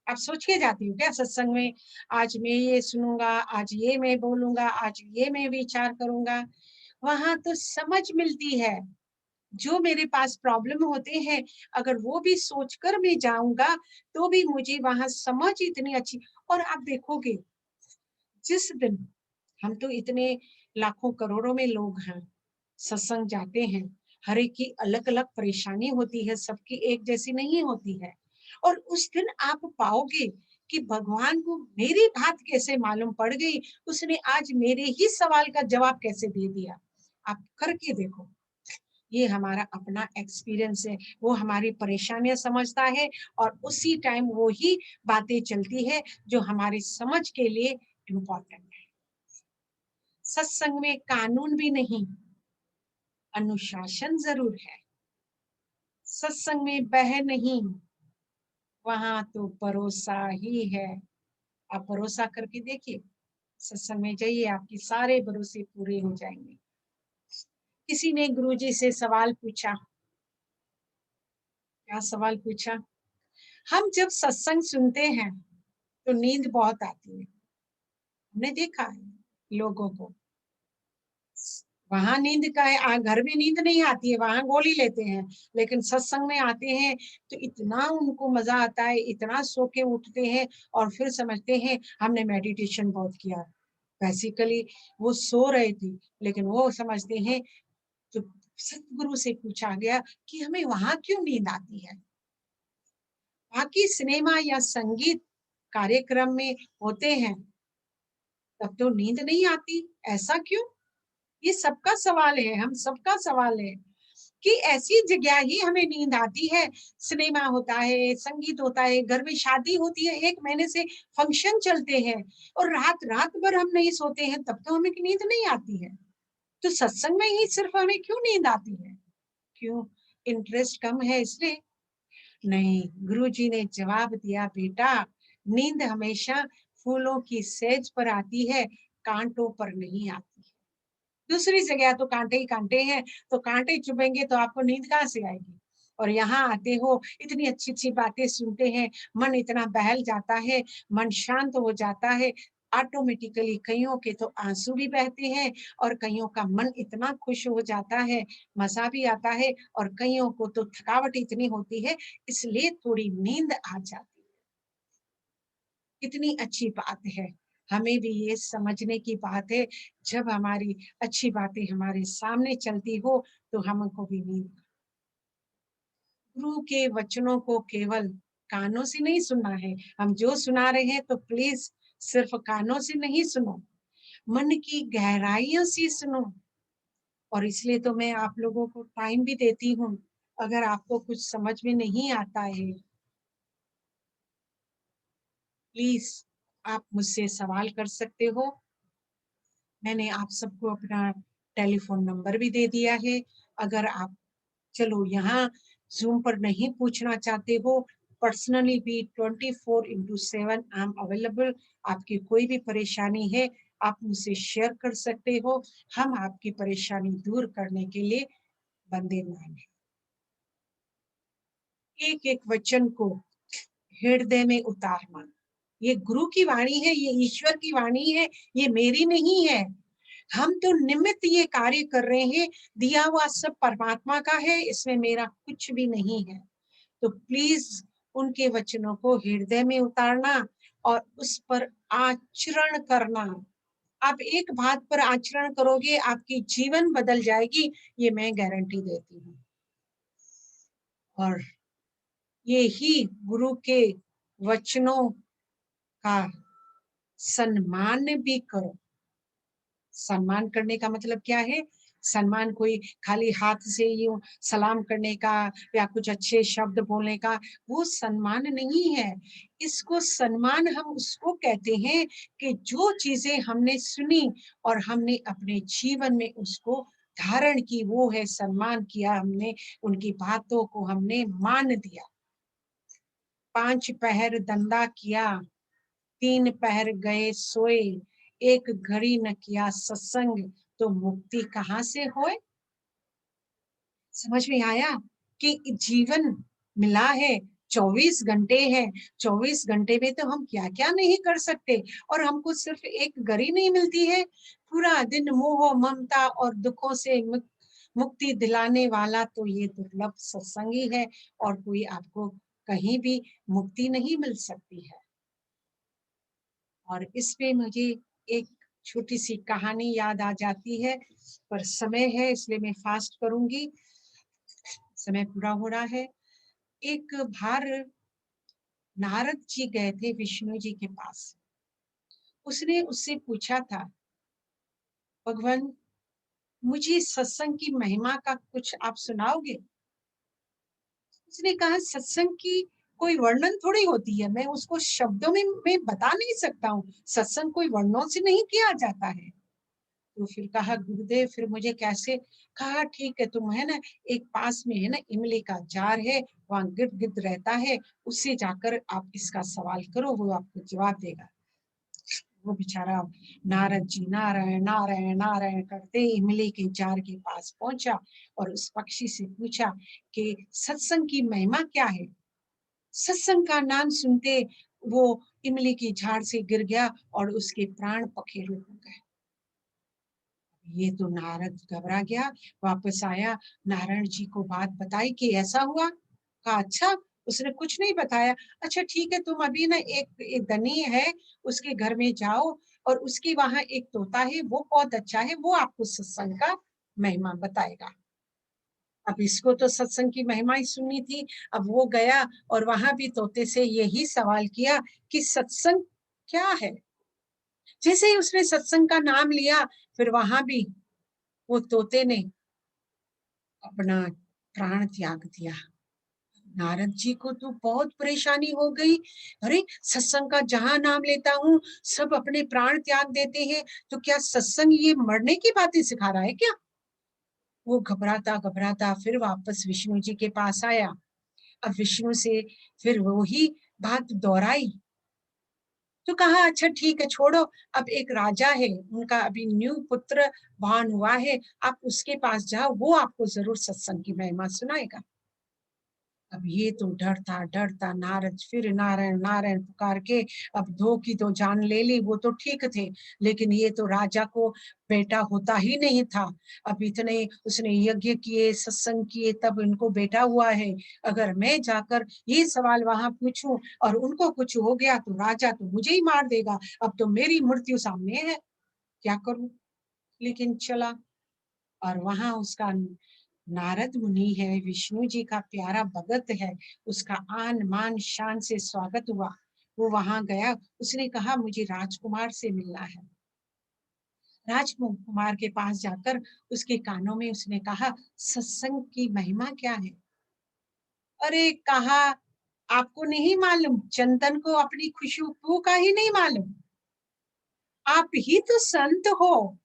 S2: आप सोच के जाती हो क्या सत्संग में, आज मैं ये सुनूंगा, आज ये मैं बोलूंगा, आज ये मैं विचार करूंगा। वहां तो समझ मिलती है। जो मेरे पास प्रॉब्लम होते हैं, अगर वो भी सोचकर मैं जाऊंगा तो भी मुझे वहां समझ इतनी अच्छी। और आप देखोगे जिस दिन हम तो इतने लाखों करोड़ों में लोग हैं, सत्संग जाते हैं, हर एक की अलग अलग परेशानी होती है, सबकी एक जैसी नहीं होती है। और उस दिन आप पाओगे कि भगवान को मेरी बात कैसे मालूम पड़ गई, उसने आज मेरे ही सवाल का जवाब कैसे दे दिया। आप करके देखो, ये हमारा अपना एक्सपीरियंस है। वो हमारी परेशानियां समझता है और उसी टाइम वो ही बातें चलती है जो हमारी समझ के लिए इम्पोर्टेंट है। सत्संग में कानून भी नहीं, अनुशासन जरूर है। सत्संग में बह नहीं, वहां तो भरोसा ही है। आप भरोसा करके देखिए, सत्संग में जाइए, आपके सारे भरोसे पूरे हो जाएंगे। किसी ने गुरुजी से सवाल पूछा, क्या सवाल पूछा, हम जब सत्संग सुनते हैं तो नींद बहुत आती है। हमने देखा है लोगों को, वहां नींद का है, घर में नींद नहीं आती है, वहां गोली लेते हैं, लेकिन सत्संग में आते हैं तो इतना उनको मजा आता है, इतना सो के उठते हैं और फिर समझते हैं हमने मेडिटेशन बहुत किया। बेसिकली वो सो रहे थे, लेकिन वो समझते हैं। तो सतगुरु से पूछा गया कि हमें वहां क्यों नींद आती है, बाकी सिनेमा या संगीत कार्यक्रम में होते हैं तब तो नींद नहीं आती, ऐसा क्यों। ये सबका सवाल है, हम सबका सवाल है। कि ऐसी जगह ही हमें नींद आती है। सिनेमा होता है, संगीत होता है, घर में शादी होती है, 1 महीने से फंक्शन चलते हैं और रात भर हम नहीं सोते हैं, तब तो हमें नींद नहीं आती है। तो सत्संग में ही सिर्फ हमें क्यों नींद आती है? क्यों? इंटरेस्ट कम है इसलिए? नहीं, गुरुजी ने जवाब दिया, बेटा नींद हमेशा फूलों की सेज पर आती है, कांटों पर नहीं आती। दूसरी जगह तो कांटे ही कांटे हैं, तो कांटे चुभेंगे तो आपको नींद कहाँ से आएगी? और यहाँ आते हो, इतनी अच्छी-अच्छी बातें सुनते हैं, मन इतना बहल जाता है, मन शांत हो जाता है, ऑटोमेटिकली कइयों के तो आँसू भी बहते हैं और कइयों का मन इतना खुश हो जाता है, मज़ा भी आता है और कइयों को तो थकावट इतनी होती है, इसलिए थोड़ी नींद आ जाती है। कितनी अच्छी बात है। हमें भी ये समझने की बात है, जब हमारी अच्छी बातें हमारे सामने चलती हो, तो हमको भी नींद। गुरु के वचनों को केवल कानों से नहीं सुनना है। हम जो सुना रहे हैं तो प्लीज़ सिर्फ़ कानों से नहीं सुनो, मन की गहराइयों से सुनो। और इसलिए तो मैं आप लोगों को टाइम भी देती हूँ। अगर आपको कुछ समझ में नहीं आता है, प्लीज़ आप मुझसे सवाल कर सकते हो। मैंने आप सबको अपना टेलीफ़ोन नंबर भी दे दिया है। अगर आप चलो यहाँ ज़ूम पर नहीं पूछना चाहते हो, पर्सनली भी 24/7 आई एम अवेलेबल। आपकी कोई भी परेशानी है, आप मुझसे शेयर कर सकते हो। हम आपकी परेशानी दूर करने के लिए बंदे-मान हैं। एक-एक वचन को हृदय में उतारना। ये गुरु की वाणी है, ये ईश्वर की वाणी है, ये मेरी नहीं है। हम तो निमित्त ये कार्य कर रहे हैं, दिया हुआ सब परमात्मा का है, इसमें मेरा कुछ भी नहीं है। तो प्लीज़ उनके वचनों को हृदय में उतारना और उस पर आचरण करना। आप एक बात पर आचरण करोगे, आपकी जीवन बदल जाएगी, ये मैं गारंटी देती हूँ। और ये ही गुरु के वचनों का सम्मान भी करो। सम्मान करने का मतलब क्या है? सम्मान कोई खाली हाथ से यूँ सलाम करने का या कुछ अच्छे शब्द बोलने का, वो सम्मान नहीं है। इसको सम्मान हम उसको कहते हैं कि जो चीज़ें हमने सुनी और हमने अपने जीवन में उसको धारण की, वो है सम्मान किया हमने, उनकी बातों को हमने मान दिया। 5 पहर धंधा किया, 3 पहर गए सोए, एक घड़ी न किया सत्संग, तो मुक्ति कहाँ से होए? समझ में आया कि जीवन मिला है, 24 घंटे हैं, 24 घंटे में तो हम क्या-क्या नहीं कर सकते और हमको सिर्फ एक घड़ी नहीं मिलती है, पूरा दिन मोह, ममता और दुखों से मुक्ति दिलाने वाला तो ये दुर्लभ सत्संग ही है और कोई आपको कहीं भी मुक्ति नहीं मिल सकती है। और इस पे मुझे एक छोटी-सी कहानी याद आ जाती है, पर समय है इसलिए मैं फ़ास्ट करूँगी, समय पूरा हो रहा है। एक बार नारद जी गए थे विष्णु जी के पास। उसने उससे पूछा था, भगवान मुझे सत्संग की महिमा का कुछ आप सुनाओगे? उसने कहा सत्संग की कोई वर्णन थोड़ी होती है, मैं उसको शब्दों में मैं बता नहीं सकता हूँ, सत्संग कोई वर्णों से नहीं किया जाता है। तो फिर कहा गुरुदेव फिर मुझे कैसे? कहा ठीक है तुम है ना एक पास में है ना इमली का जार है, वहाँ गिद्ध रहता है, उससे जाकर आप इसका सवाल करो, वो आपको जवाब देगा। वो बेचारा नारद जी नारायण नारायण नारायण करते इमली के जार के पास पहुंचा और उस पक्षी से पूछा कि सत्संग की महिमा क्या है? सत्संग का नाम सुनते वो इमली की झाड़ से गिर गया और उसके प्राण पखेरु हो गए। ये तो नारद घबरा गया, वापस आया, नारायण जी को बात बताई कि ऐसा हुआ? कहा अच्छा, उसने कुछ नहीं बताया। अच्छा ठीक है, तुम अभी ना एक एक धनी है, उसके घर में जाओ और उसके वहाँ एक तोता है, वो बहुत अच्छा है, वो आपको सत्संग का महिमा बताएगा। अब इसको तो सत्संग की महिमा ही सुननी थी, अब वो गया और वहाँ भी तोते से यही सवाल किया कि सत्संग क्या है? जैसे ही उसने सत्संग का नाम लिया, फिर वहाँ भी वो तोते ने अपना प्राण त्याग दिया। नारद जी को तो बहुत परेशानी हो गई। अरे सत्संग का जहां नाम लेता हूँ सब अपने प्राण त्याग देते हैं, तो क्या सत्संग ये मरने की बातें सिखा रहा है क्या? वो घबराता घबराता फिर वापस विष्णु जी के पास आया। अब विष्णु से फिर वही बात दोहराई। तो कहा अच्छा ठीक है छोड़ो, अब एक राजा है उनका अभी न्यू पुत्र भान हुआ है, आप उसके पास जाओ, वो आपको जरूर सत्संग की महिमा सुनाएगा। अब ये तो डरता डरता नारद फिर नारायण नारायण पुकार के अब दो की तो जान ले ली। वो तो ठीक थे, लेकिन ये तो राजा को बेटा होता ही नहीं था। अब इतने उसने यज्ञ किए सत्संग किए तब इनको बेटा हुआ है। अगर मैं जाकर ये सवाल वहां पूछूं और उनको कुछ हो गया तो राजा तो मुझे ही मार देगा, अब तो मेरी मृत्यु सामने है, क्या करूं? लेकिन चला। और वहां उसका नारद मुनि है, विष्णु जी का प्यारा भगत है, उसका आन मान शान से स्वागत हुआ। वो वहां गया, उसने कहा मुझे राजकुमार से मिलना है। राजकुमार के पास जाकर उसके कानों में उसने कहा सत्संग की महिमा क्या है? अरे कहा आपको नहीं मालूम, चंदन को अपनी खुशबू का ही नहीं मालूम? आप ही तो संत हो,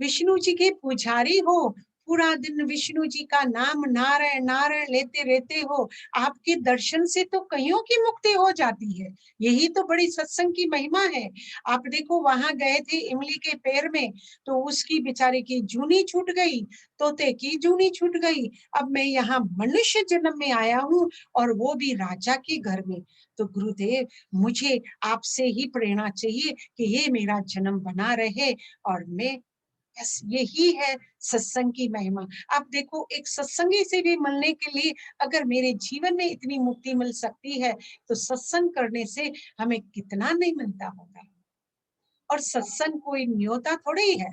S2: विष्णु जी के पुजारी हो, पूरा दिन विष्णु जी का नाम नारायण नारायण लेते रहते हो, आपके दर्शन से तो कईयों की मुक्ति हो जाती है। यही तो बड़ी सत्संग की महिमा है। आप देखो वहां गए थे इमली के पैर में, तो उसकी बेचारे की जूनी छूट गई, तोते की जूनी छूट गई। अब मैं यहाँ मनुष्य जन्म में आया हूँ और वो भी राजा के घर में। तो गुरुदेव मुझे आपसे ही प्रेरणा चाहिए कि ये मेरा जन्म बना रहे और मैं, बस यही है सत्संग की महिमा। आप देखो एक सत्संगी से भी मिलने के लिए अगर मेरे जीवन में इतनी मुक्ति मिल सकती है तो सत्संग करने से हमें कितना नहीं मिलता होगा। और सत्संग कोई न्योता थोड़ी है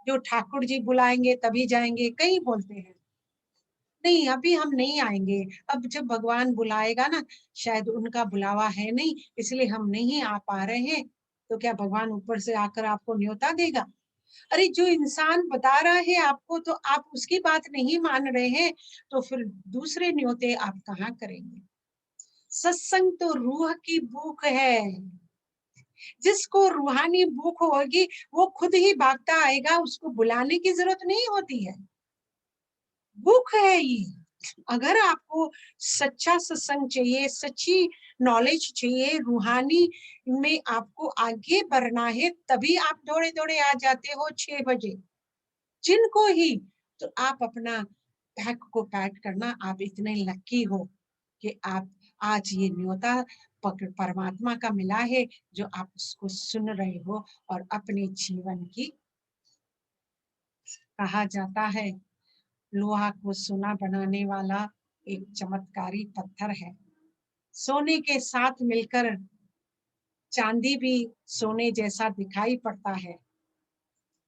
S2: जो ठाकुर जी बुलाएंगे तभी जाएंगे। कई बोलते हैं नहीं अभी हम नहीं आएंगे, अब जब भगवान बुलाएगा ना, शायद उनका बुलावा है नहीं इसलिए हम नहीं आ पा रहे हैं। तो क्या भगवान ऊपर से आकर आपको न्योता देगा? अरे जो इंसान बता रहा है आपको तो आप उसकी बात नहीं मान रहे हैं, तो फिर दूसरे न्योते आप कहाँ करेंगे? सत्संग तो रूह की भूख है। जिसको रूहानी भूख होगी वो खुद ही भागता आएगा, उसको बुलाने की जरूरत नहीं होती है। भूख है ये। अगर आपको सच्चा सत्संग चाहिए, सच्ची नॉलेज चाहिए, रूहानी में आपको आगे बढ़ना है, तभी आप दौड़े दौड़े आ जाते हो 6 बजे। जिनको ही तो आप अपना बैग को पैक करना, आप इतने लकी हो कि आप आज ये न्योता परमात्मा का मिला है जो आप उसको सुन रहे हो और अपने जीवन की, कहा जाता है लोहा को सोना बनाने वाला एक चमत्कारी पत्थर है। सोने के साथ मिलकर चांदी भी सोने जैसा दिखाई पड़ता है,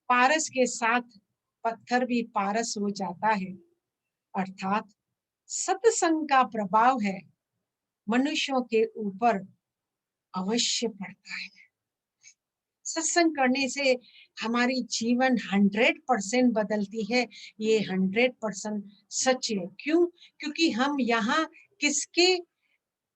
S2: पारस के साथ पत्थर भी पारस हो जाता है। अर्थात सत्संग का प्रभाव है मनुष्यों के ऊपर अवश्य पड़ता है। सत्संग करने से हमारी जीवन 100% बदलती है। ये 100% सच है। क्यों? क्योंकि हम यहाँ किसके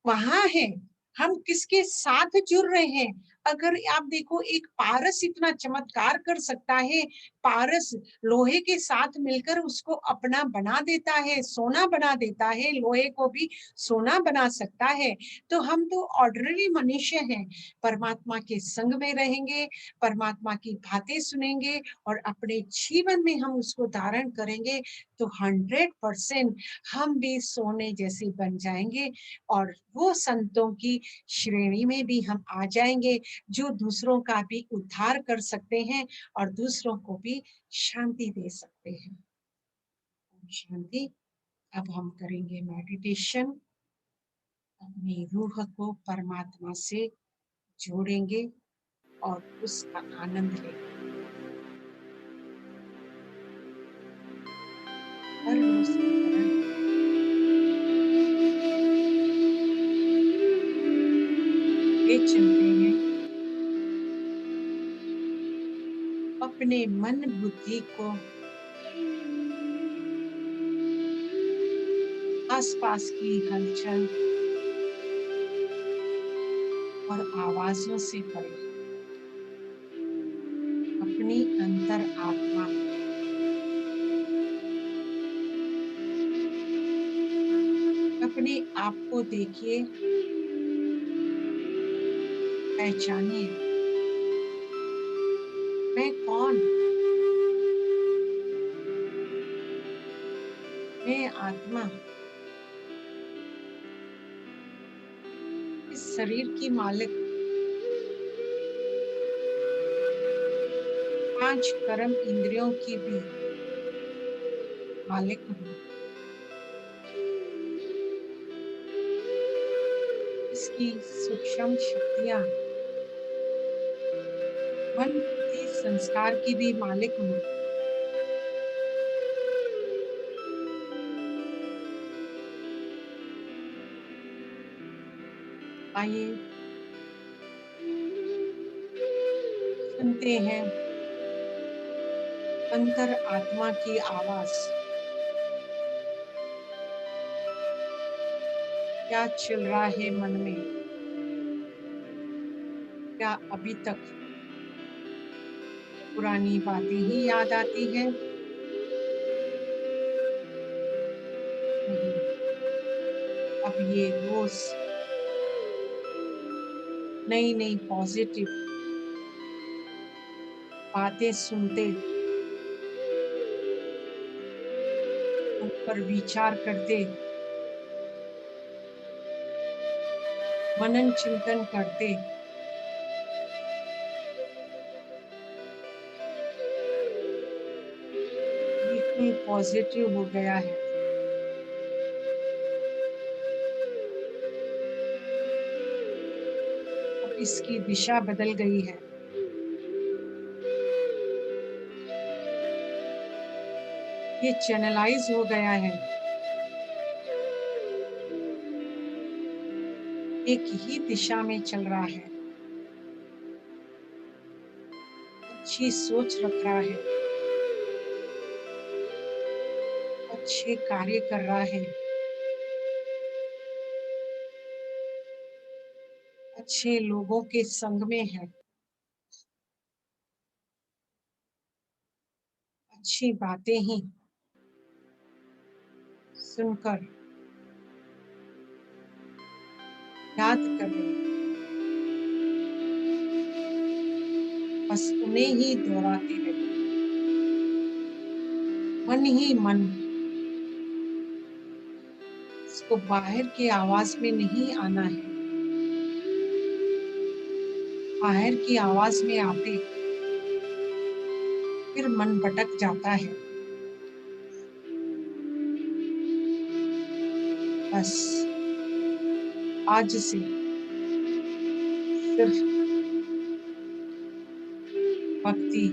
S2: वहां है, हम किसके साथ जुड़ रहे हैं। अगर आप देखो एक पारस इतना चमत्कार कर सकता है, पारस लोहे के साथ मिलकर उसको अपना बना देता है, सोना बना देता है, लोहे को भी सोना बना सकता है। तो हम तो ऑर्डिनरी मनुष्य हैं, परमात्मा के संग में रहेंगे, परमात्मा की बातें सुनेंगे और अपने जीवन में हम उसको धारण करेंगे तो 100% हम भी सोने जैसे बन जाएंगे और वो संतों की श्रेणी में भी हम आ जाएंगे जो दूसरों का भी उद्धार कर सकते हैं और दूसरों को भी शांति दे सकते हैं। शांति। अब हम करेंगे मेडिटेशन, अपनी रूह को परमात्मा से जोड़ेंगे और उसका आनंद लेंगे। हर रोज की तरह ये चलते हैं, अपने मन बुद्धि को आसपास की हलचल और आवाजों से परे अपनी अंतर आत्मा, अपने आप को देखिए, पहचानिए। मैं कौन? मैं आत्मा, इस शरीर की मालिक, 5 कर्म इंद्रियों की भी मालिक हूँ। इसकी सूक्ष्म शक्तियाँ, मन बुद्धि संस्कार की भी मालिक हूँ। आइए सुनते हैं अंतर आत्मा की आवाज। क्या चल रहा है मन में? क्या अभी तक पुरानी बातें ही याद आती हैं? नहीं, अब ये रोज नई नई पॉजिटिव बातें सुनते, उन पर विचार करते, मनन चिंतन करते, बिल्कुल पॉजिटिव हो गया है। अब इसकी दिशा बदल गई है। ये चैनलाइज हो गया है। एक ही दिशा में चल रहा है। अच्छी सोच रख रहा है, अच्छे कार्य कर रहा है, अच्छे लोगों के संग में है, अच्छी बातें ही सुनकर याद कर रहे हैं। बस उन्हें ही दोहराते रहे, मन ही मन। इसको बाहर की आवाज में नहीं आना है। बाहर की आवाज में आते फिर मन भटक जाता है। बस आज से सिर्फ भक्ति,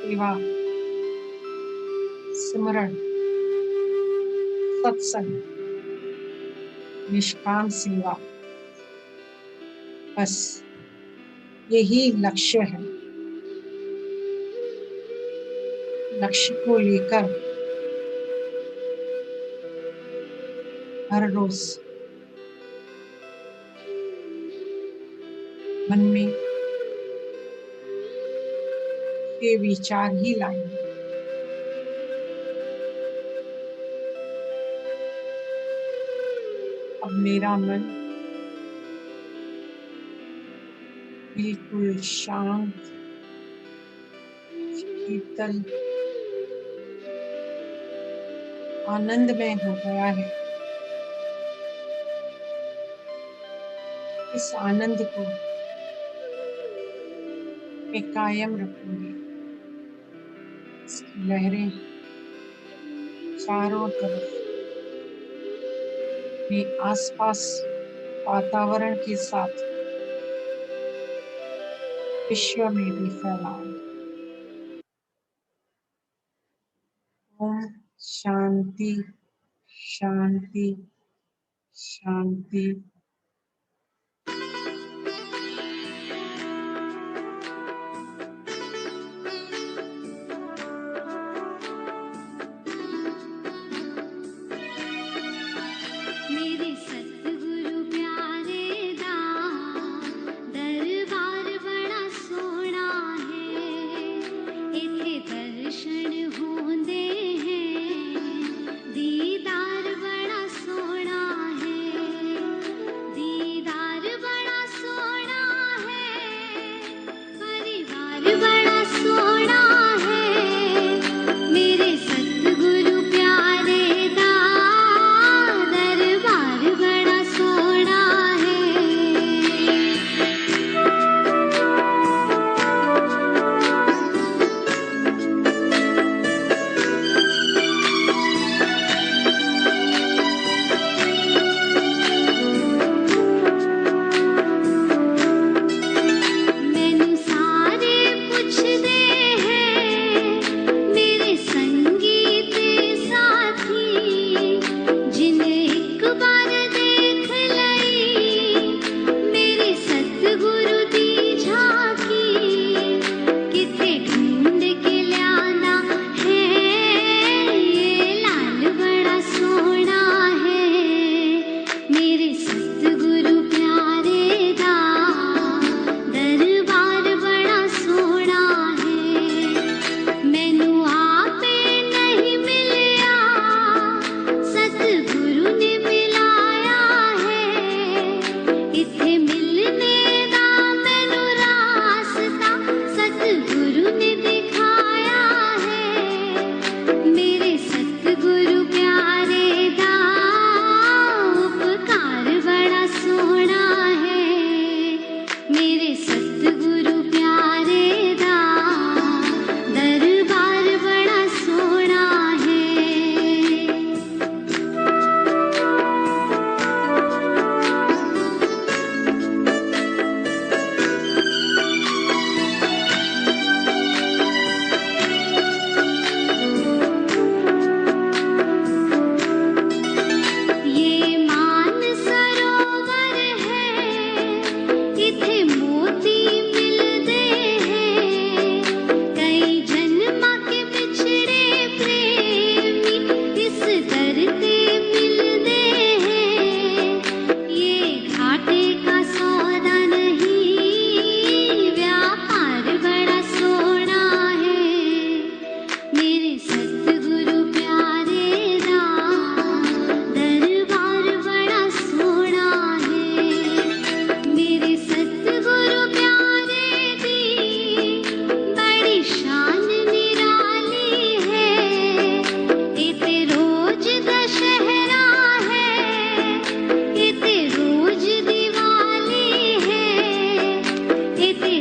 S2: सेवा, सिमरन, सत्संग, निष्काम सेवा, बस यही लक्ष्य है। लक्ष्य को लेकर हर रोज मन में ये विचार ही लाएंगे। अब मेरा मन बिल्कुल शांत, शीतल, आनंदमय हो गया है। इस आनंद को मैं कायम रखूंगी। इसकी लहरें चारों तरफ अपने आसपास वातावरण के साथ विश्व में भी फैलाऊं। ओम शांति शांति शांति।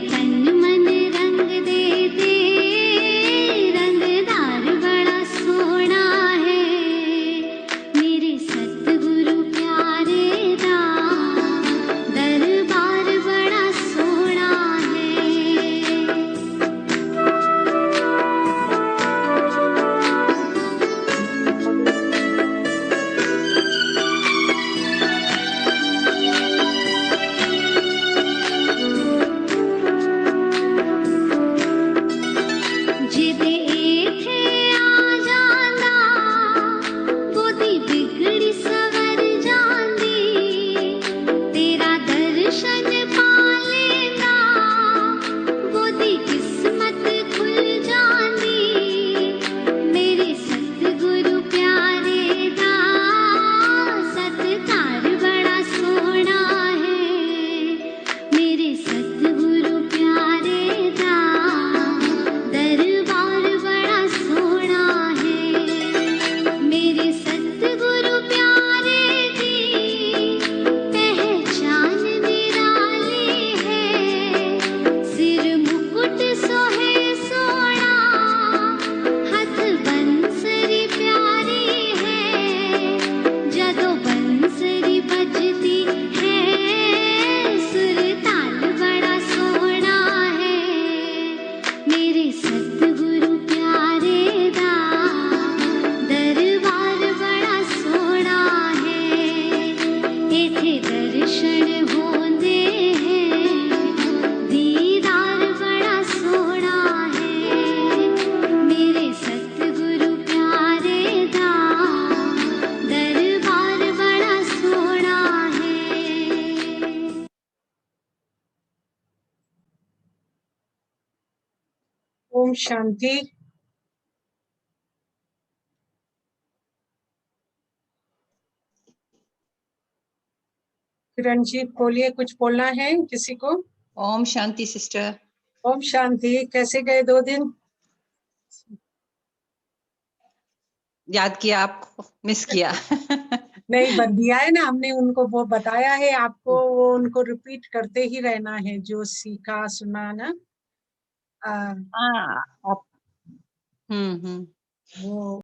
S3: तन मन रंग देते, रंगदार बड़ा सोना है मेरे सतगुरु प्यारे दा दरबार बड़ा सोना है। जिदे इत्थे आ जांदा गोदी बिगड़ी सवर जांदी, तेरा दर्शन पा लेंदा गोदी किस्मत खुल जांदी मेरे सतगुरु प्यारे दा सत्कार बड़ा सोना है मेरे सतगुरु प्यारे दा दरबार बड़ा सोना है मेरे सतगुरु प्यारे दी पहचान निराली है। सिर मुकुट सोहे सोना, हथ बंसरी प्यारी है, जदों बंसरी बजती है सुर ताल बड़ा सोना है मेरे सतगुरु प्यारे दा दरबार बड़ा सोना है। इत्थे दर्शन होंदे हैं, दीदार बड़ा सोना है मेरे सतगुरु प्यारे दा दरबार बड़ा सोना है।
S2: ओम शांति। किरण जी बोलिए, कुछ बोलना है किसी को?
S4: ओम शांति सिस्टर।
S2: ओम शांति। कैसे गए 2 दिन?
S4: याद किया आपको, मिस किया।
S2: नहीं, दिया है ना हमने उनको, वो बताया है आपको, वो उनको रिपीट करते ही रहना है जो सीखा सुना ना।
S4: हाँ। वो